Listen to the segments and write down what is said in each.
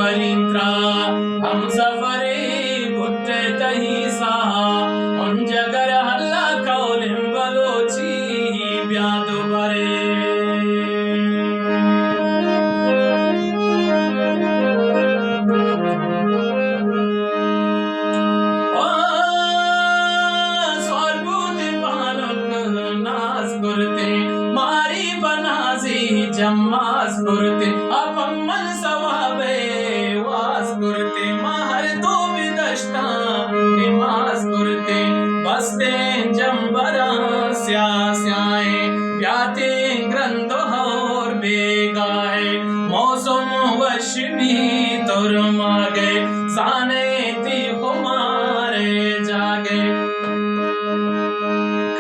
बरिंत्रा हम सफरे गुट्टे तही सा उन जगर हल्ला कौलिम बलोची ब्यादो बरे जम्मास कुर्ते अपमन सवाबे वास कुर्ते महर तो विदश्ता निमास कुर्ते बस्ते जम्बरा स्याए ब्याते ग्रंथो और बेगाए मौसम वशमी तुर मागे साने ती हमारे जागे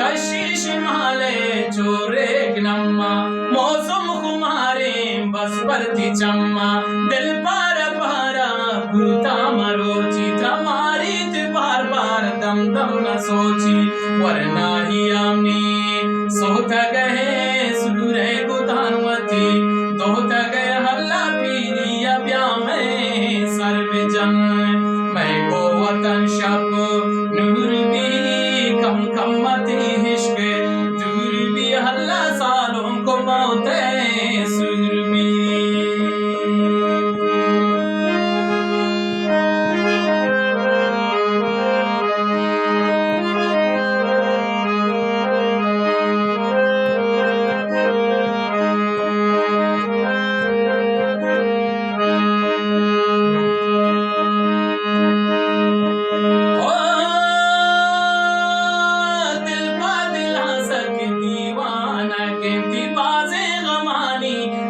कशिश माले चोरे gnamma मौसम कुमारे बस परती चम्मा दिल पार पारा भूता मरोची तमारी बार बार दम दम न सोची वरना ही आमनी सोत गए सुरे गुतानवती दोत गए हल्ला पीरी अब्या में सर्वजन मैं को वतन शब नूर भी कम कम मती हिश्क दूर भी हल्ला सालों को मौते सुरमी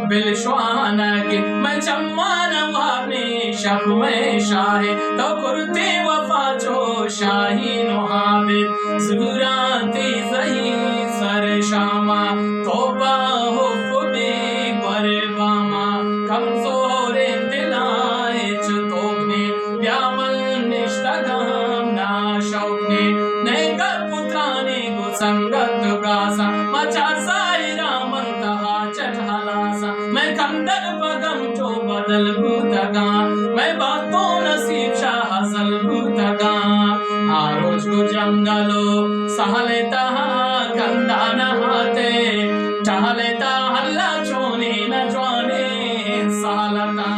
बिलश्वाना के मैं चम्मान वापने शब में शाहे तो कुर्ते वफा जो शाही नुहाबिद सुराते सही सर शामा तोबा हो फुबे गरबामा कमजोरे दिलाए चुतोगने ब्यामल निष्ठगम ना शौकने नेका पुत्राने गो संगत गासा मचा सायरा मंतहा चढ़ालासा मैं कंदर पगम तो बदल भूतगा मैं बातों नसीब शाह हसल भूतगा आरोज को जंगलो सहलेता कंदा नहाते टहलेता हल्ला चोने न चोने सालता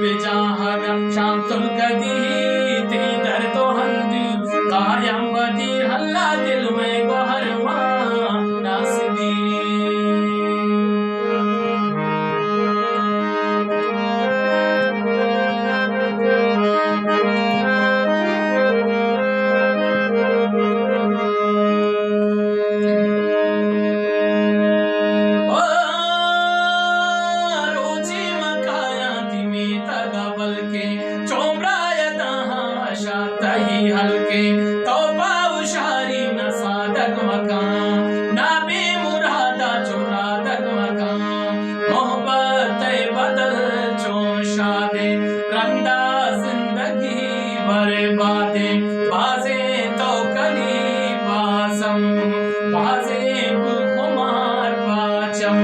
बेजाहगा शाम तुल कदी ते दर तो हंदू कायम बदी हल्ला दिल में गोहरवा नासदी हल्के तौबा उशारी न सादक मकान ना बे मुरादा चुरादक मकान मोहब्बत बदल चोशादे रंदा जिंदगी बर्बादे बाजे तो कली बासम बाजे खुमार बाचम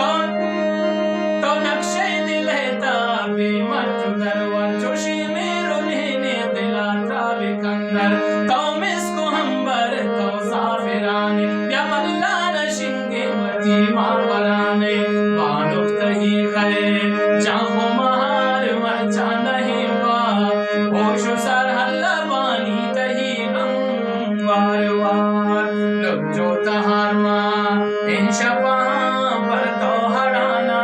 तो नक्शे दिल है ताबे मत दरवर जोशी मेरो लेने दिला ताबे कंदर तो मिसको हंबर तो साफिराने या मल्ला नशिंगे मती मापराने बानुक तही खैर चाहो महार मचा नहीं बा होशो सर हल्ला बानी तही हम वार वार लग जो तहार मां इन शपा पर तो हराना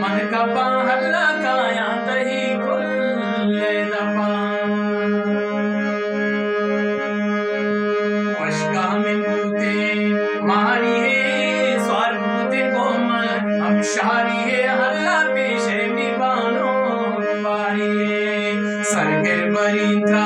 मन का पा हल्ला काया तही कुल्ले दपा वशका में भूते मारी है स्वार भूते कोमल हम शारी है हल्ला पेशे निबानो बारी है सरगे बरिंत्रा